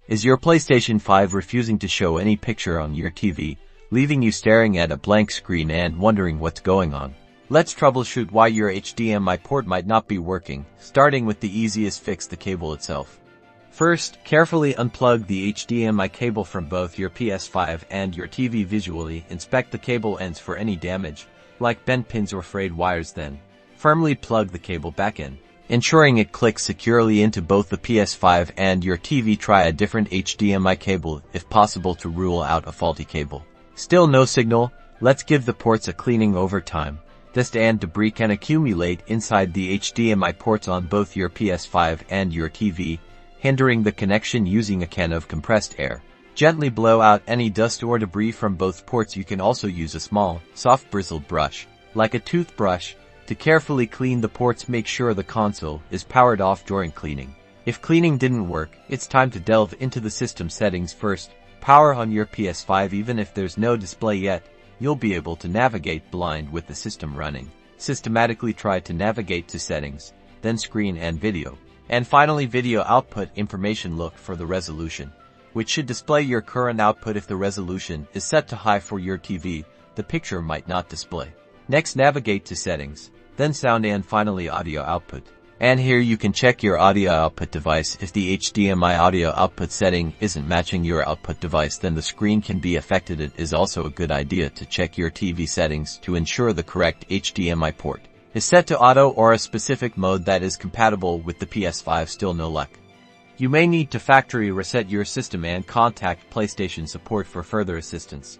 Is your PlayStation 5 refusing to show any picture on your TV, leaving you staring at a blank screen and wondering what's going on? Let's troubleshoot why your HDMI port might not be working, starting with the easiest fix: the cable itself. First, carefully unplug the HDMI cable from both your PS5 and your TV. Visually inspect the cable ends for any damage, like bent pins or frayed wires. Then, firmly plug the cable back in, ensuring it clicks securely into both the PS5 and your TV. Try a different HDMI cable if possible to rule out a faulty cable. Still no signal? Let's give the ports a cleaning. Over time, dust and debris can accumulate inside the HDMI ports on both your PS5 and your TV, hindering the connection. Using a can of compressed air, gently blow out any dust or debris from both ports. You can also use a small, soft bristled brush, like a toothbrush, to carefully clean the ports. Make sure the console is powered off during cleaning. If cleaning didn't work, it's time to delve into the system settings. First, power on your PS5. Even if there's no display yet, you'll be able to navigate blind with the system running. Systematically try to navigate to settings, then screen and video, and finally video output information. Look for the resolution, which should display your current output. If the resolution is set to high for your TV, the picture might not display. Next, navigate to settings, then sound, and finally audio output. And here you can check your audio output device. If the HDMI audio output setting isn't matching your output device, then the screen can be affected. It is also a good idea to check your TV settings to ensure the correct HDMI port is set to auto or a specific mode that is compatible with the PS5. Still no luck? You may need to factory reset your system and contact PlayStation support for further assistance.